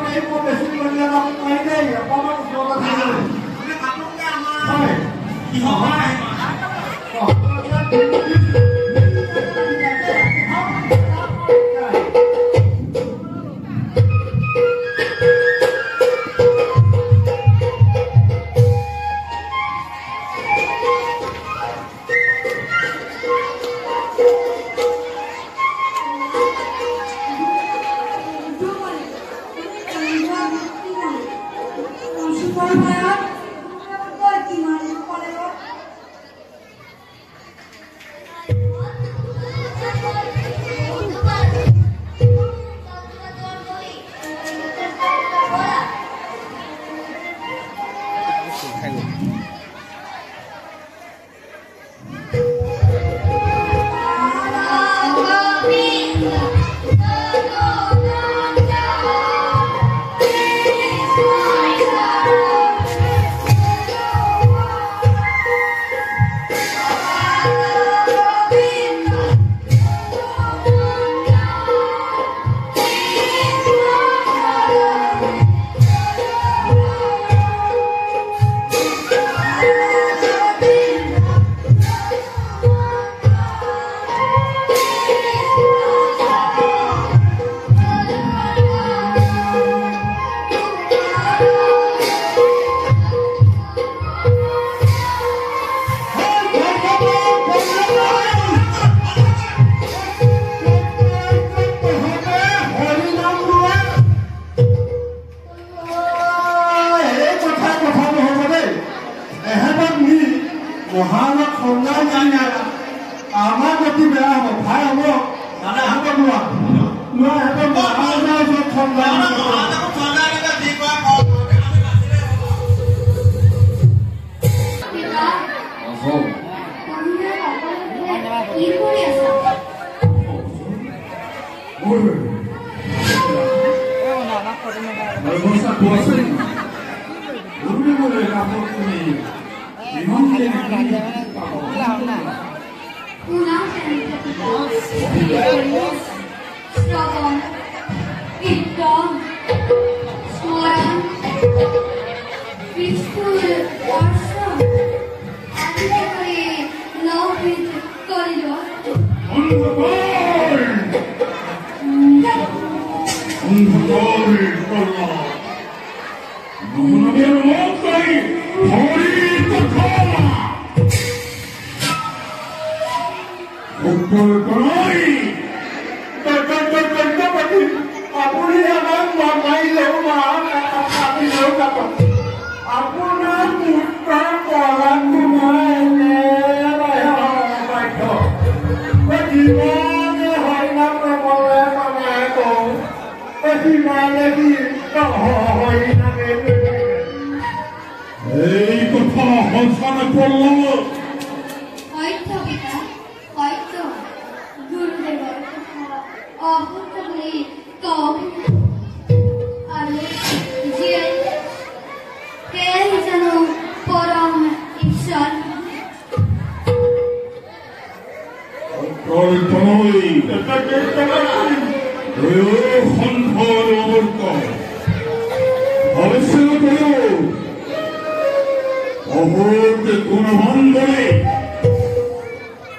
এই বেছি কৰি যাব নোৱাৰি দেই অকণমান ওচৰতে থাকিব আমি সাপোকে আমাৰ হয় কিহৰ আহিব আমাৰ গতি বেয়া হ'ব ভাই হ'ব দাদা হ'ব কি কৰি আছা 얼마나 보았으니 우리를 가보더니 이만큼 Unasen Strabon Pitton Smoran Peaceful Warsaw Athletically Love with Corridor 공부를 떠나 누구나면 못다이 허리 떴다 복벌 떠나이 আপুনি আমাক মাৰিলেও মাৰিলেও কাপ আপোনাৰ পুত্ৰৰ পৰাটো মই যিমানে হৰিণা প্ৰবলে মানে কওঁ সিমানে কি হৰিণাকে এই কথা সঁচানে পল্লৱ হয়তো পিতা হয়তো গুৰুদেবেৰ কথা অহত বলে কম আৰ যে কে যেন পৰম ঈশ্বৰ কল্পনাই সন্থৰ অৱৰ্ত ভৱিষ্যত কৰিও অহোতে গুণবন্ধনে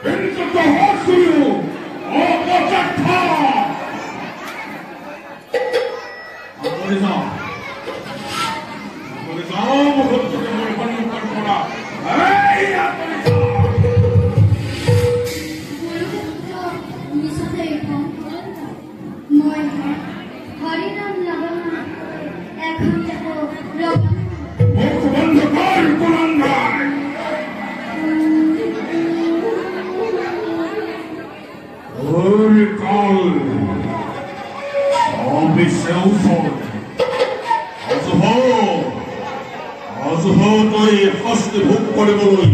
কিন্তু তহস কৰিও অপচাৰ্থ আঁতৰি যাওঁ মুখত মোৰ সন্মুখৰ পৰা এই আঁতৰি যাওঁ গুরুপুত্র মিশতে কম মই হরিনাম লাগানো এখন যাব রব মুখ বন্ধ কর কুলাঙ্গার ওরে কাল অবিশ্বে ঔষধ অজহ তই হস্তে ভোগ কৰিবলৈ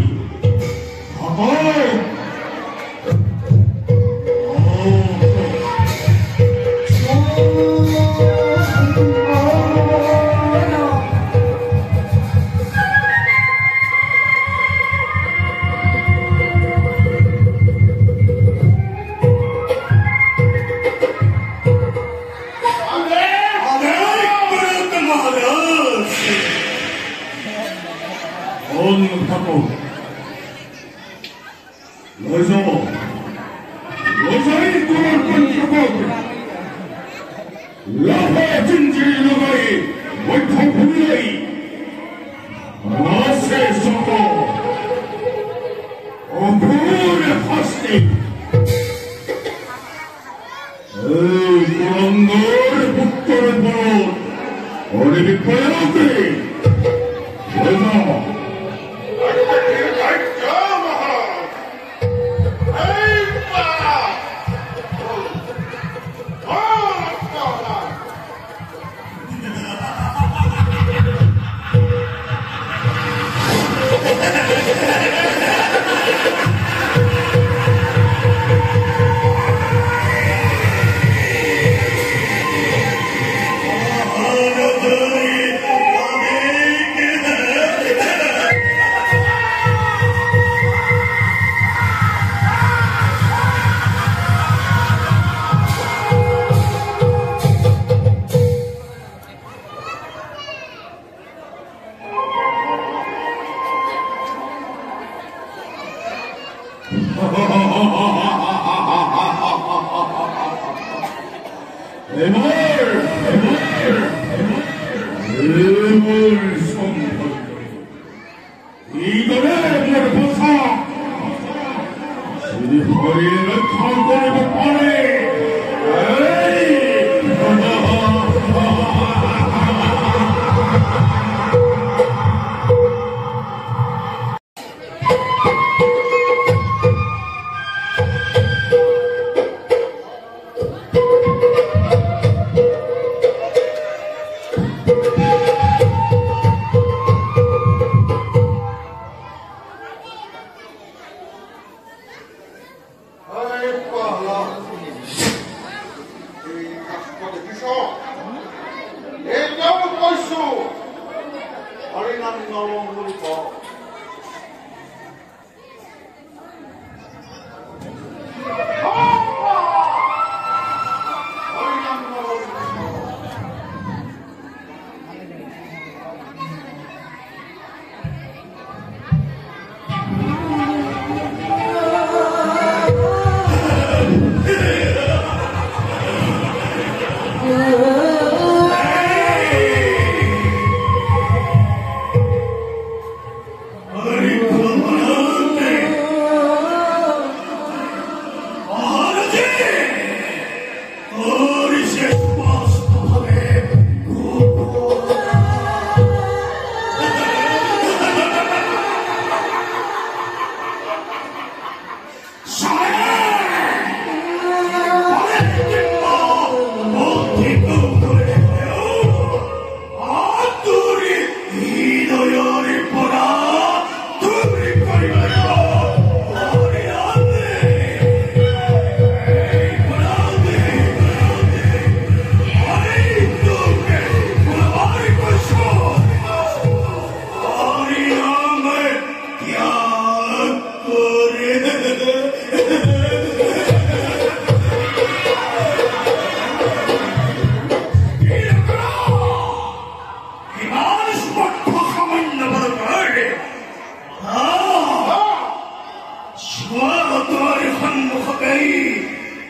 তোমাৰ সন্মুখতেই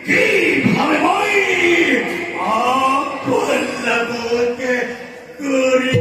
কি ভাবে মই আগতে কৰি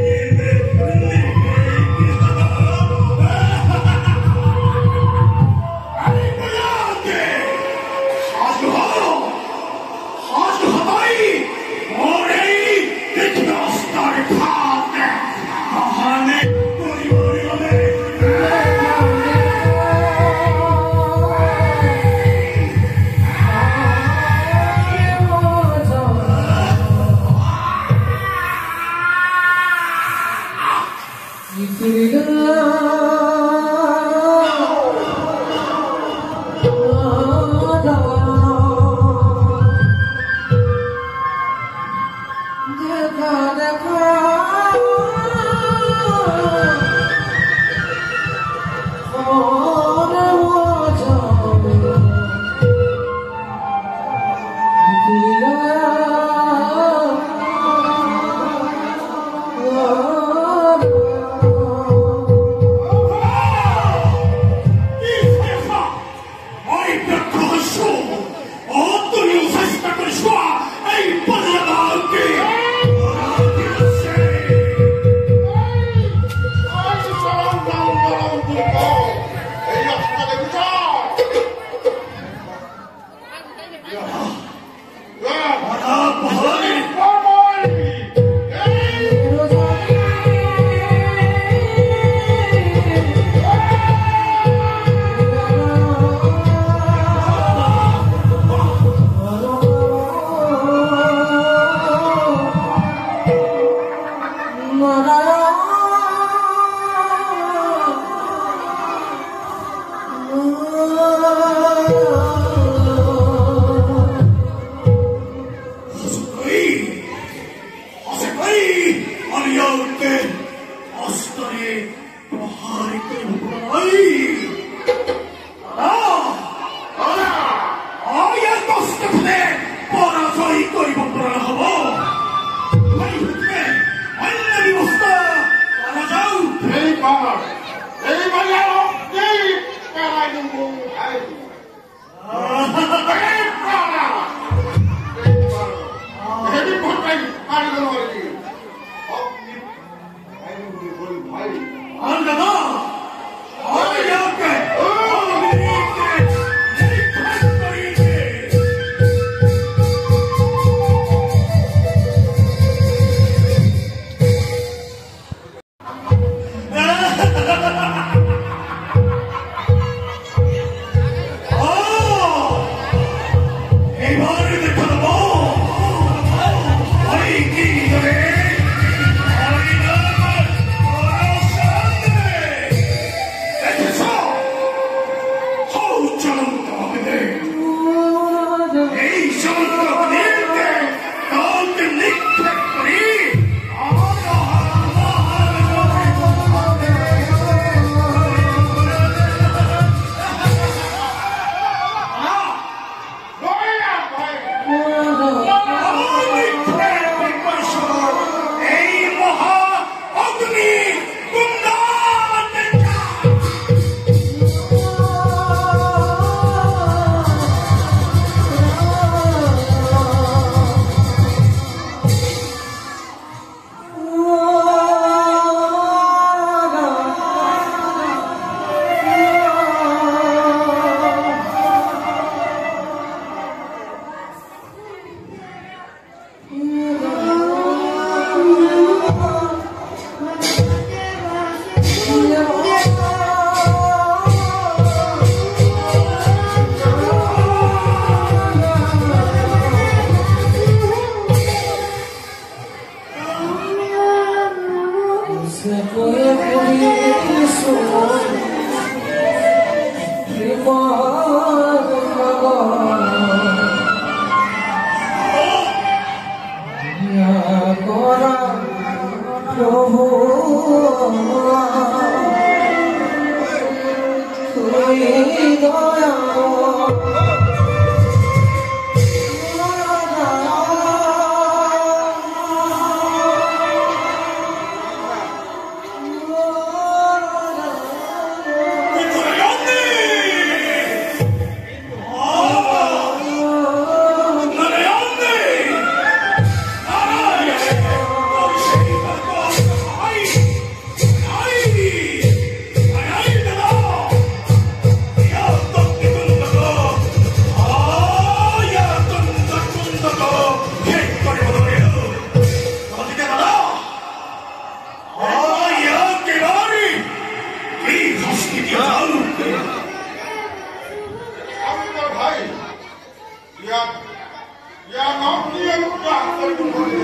ইয়াৰ নাম কি উদ্ধাৰ কৰিব নোৱাৰে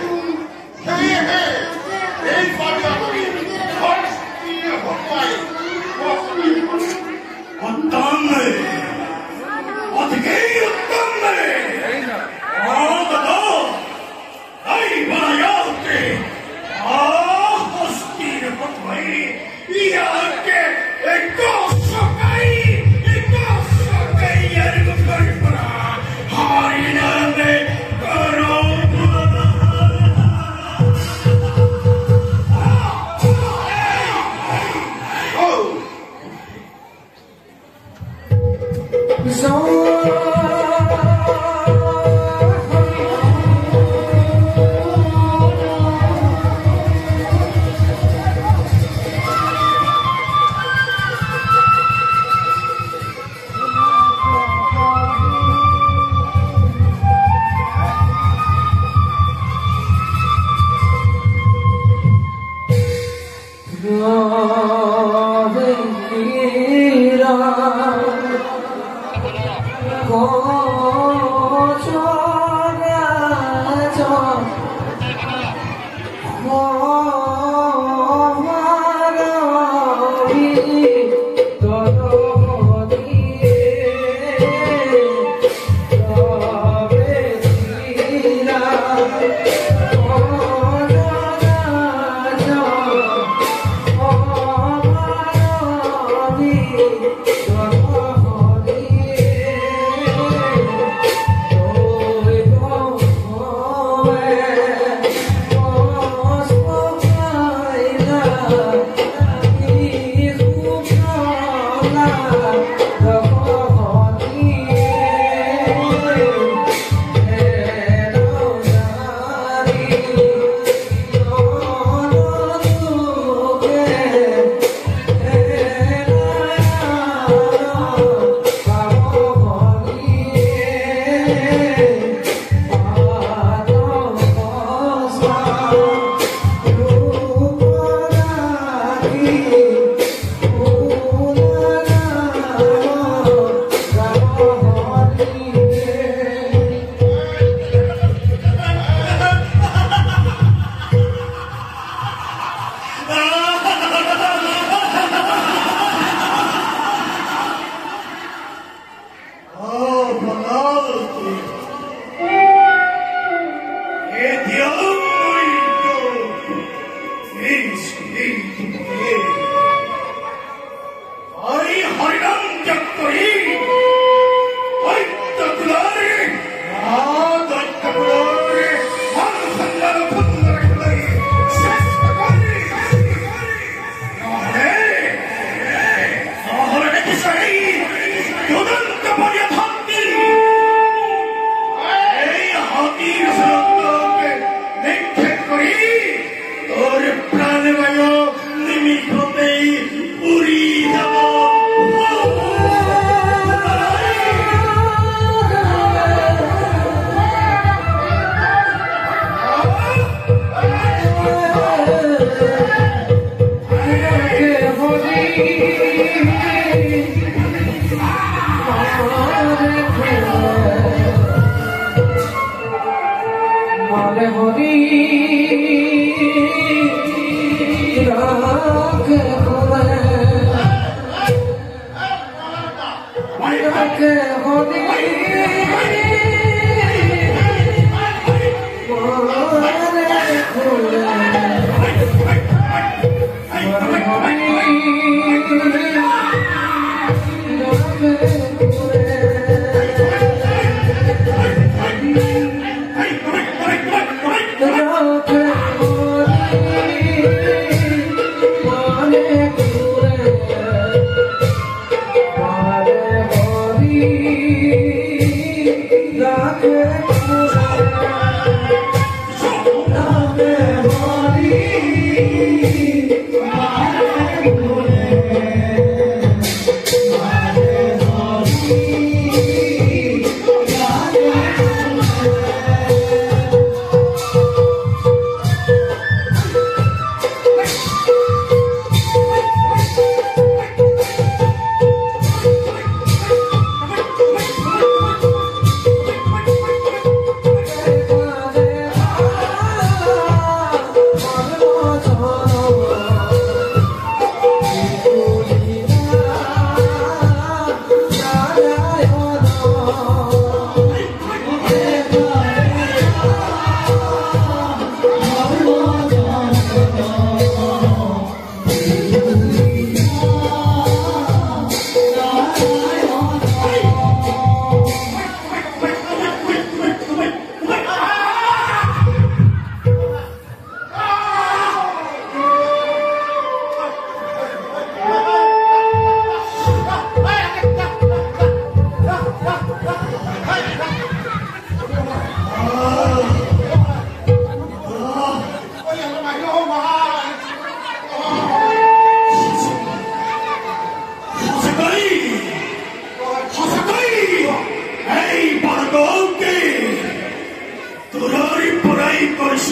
সেয়েহে এই পাৰ্টি হতাই उत्तम है अधिक उत्तम है बताओ आई बनाया होते हस्ती पतवाई यार के एक सकाई यार को कर पड़ा हारी ने करो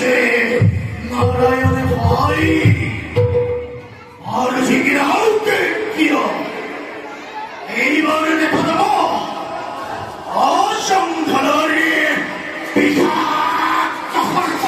কৈছে নারায়ণে ভাই আর জিগিরাউকে কিয় এইবারে দেখা যাব অসংখ্যারে বিষাক্ত সর্প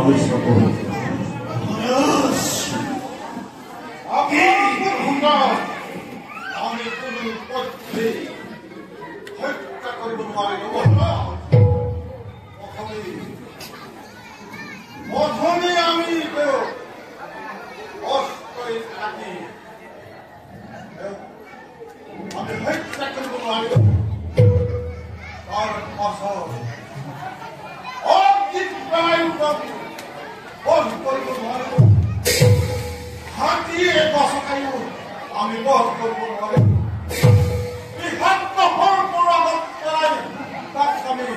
আৱশ্যক হ'ব। আমি কোনো পথে হত্যা কৰিব নোৱাৰিলো। প্ৰথমে আমি আমি হত্যা কৰিব নোৱাৰিলো। তাৰ পাছত কৰিব নোৱাৰিলো। হাতীয়ে গছকাইও আমি বধ কৰিব নোৱাৰিলো। বিষাক্ত সৰ্পৰ আগত পেলাই তাক আমি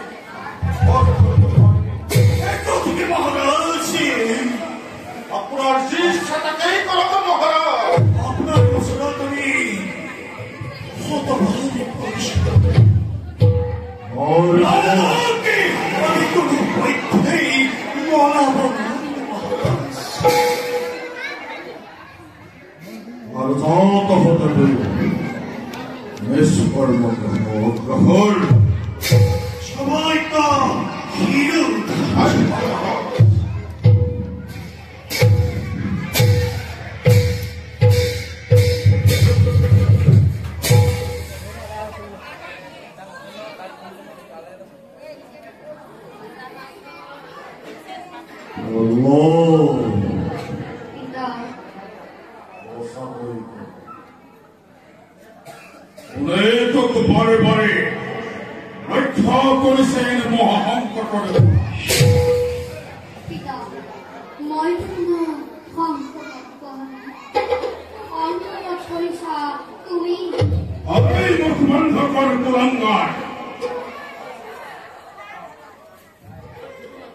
বধ কৰিব নোৱাৰিলো। এইটো তুমি মহাৰাজ, আপোনাৰ যি ইচ্ছা তাকেই কৰক মহাৰাজ। আপোনাৰ ওচৰত আমি শতভাৱে পৰিচিত। আমি কোনো পক্ষেই মনাব আৰু যত হতে নিষ্কৰ্ম গ্ৰহণ সবাই তো হিৰো। বাৰে বাৰে ৰক্ষা কৰিছে মহাসংকটৰ। পিতা, মই তোমাৰ সংকটত পৰা নাই। অন্তৰত কৰিছা তুমি। আমি মুখবন্ধকৰ কুলাঙ্গাৰ।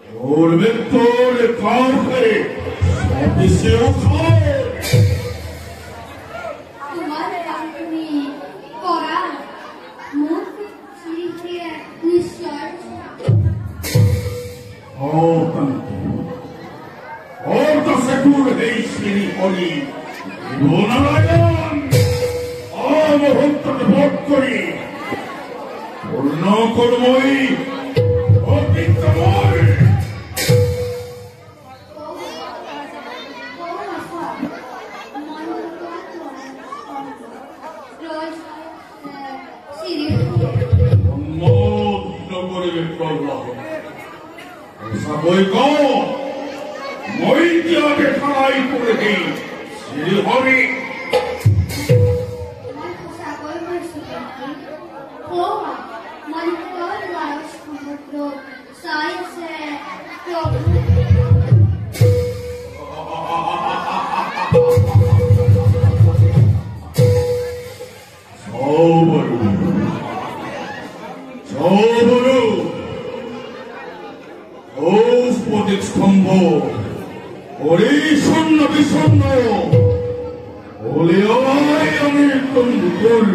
তোৰ মৃত্যুৰ কাৰ্যে সদৃশেও তোমাৰ কাম তুমি কৰা। মোৰ চিৰিয়ে নিশ্চয় সেতুৰ সেই শ্ৰী হৰি নারায়ণ অমুহূর্তকে বোধ করি পূর্ণ করবই অতিক্রময়। সবই কও মই যাকে ঠাই করে দিই শ্রী হরি। স্তম্ভ পরিচ্ছন্ন বিষণ্ণ বলে আমি বন্ধুকর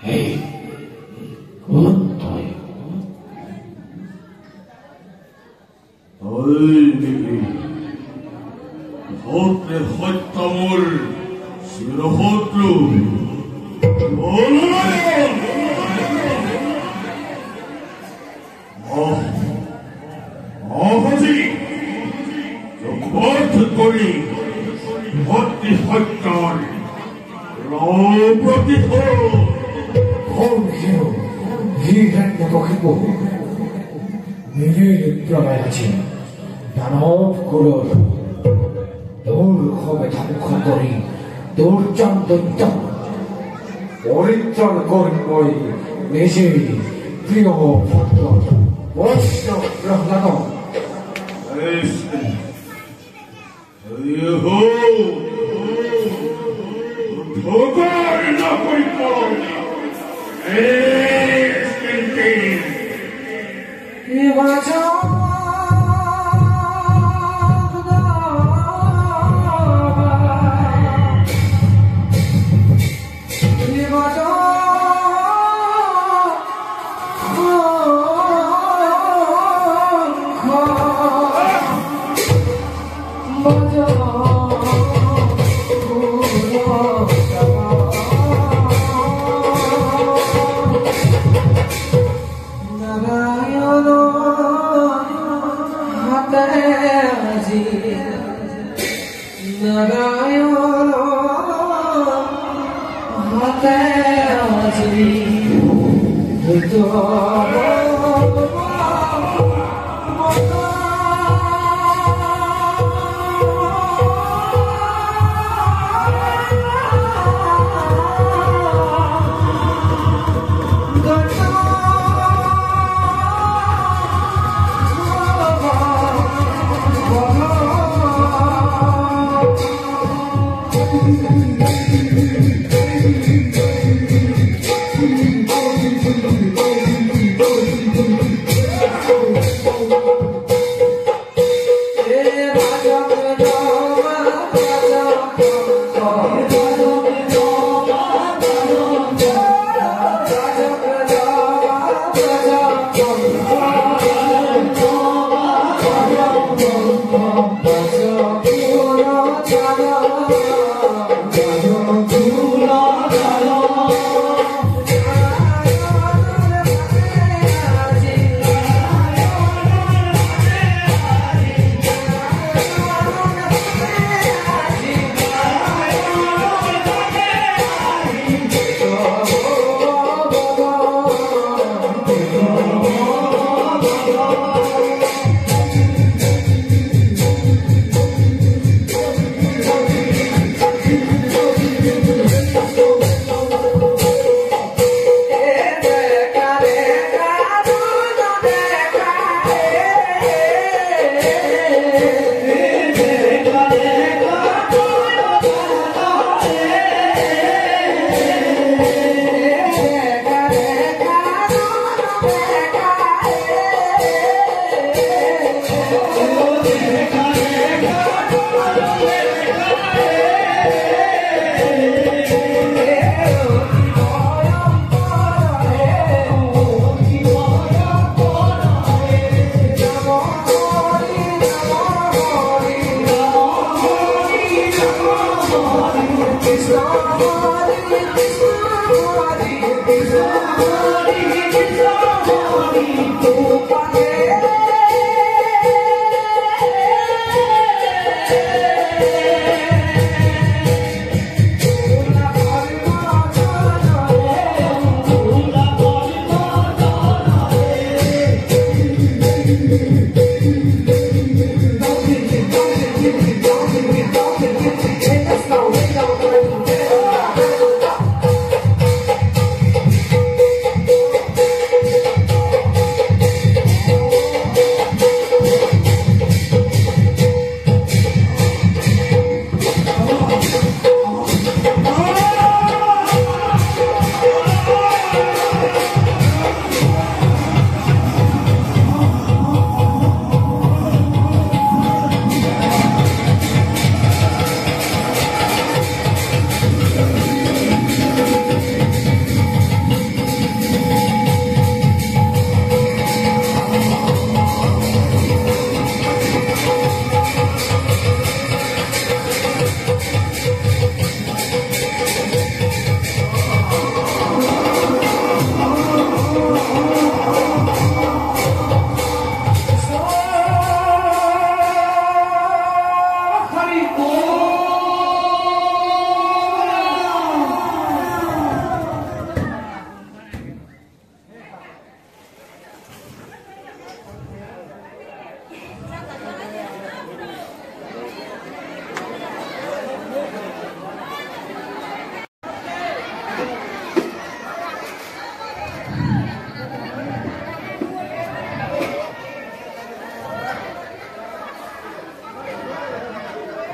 Hey, good boy. ভোটে সত্যমূল চিৰশত্ৰু কৰি ভক্তি সত্যৰ দানৱ কুলৰ দুৰ্ষমে ধ্বংস কৰি দুৰ্জন দৈত্য পৰিত্ৰাণ কৰি মই নিজেই প্ৰিয় ভক্ত বৈষ্ণৱ প্ৰহ্লাদক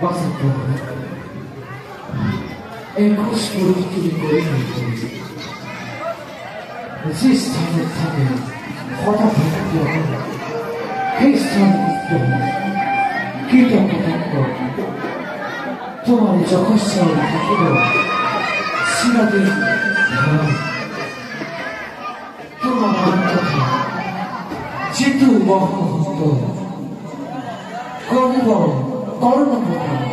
পাছত একুশ পুরুষ চুরি করে যে স্থানে থাকে হঠাৎ সেই স্থান কীটপতঙ্গ তোমার যখন থাকিব চিরদিন তোমার কথা যেহেতু মহন্ত কর্ম কর্মপথ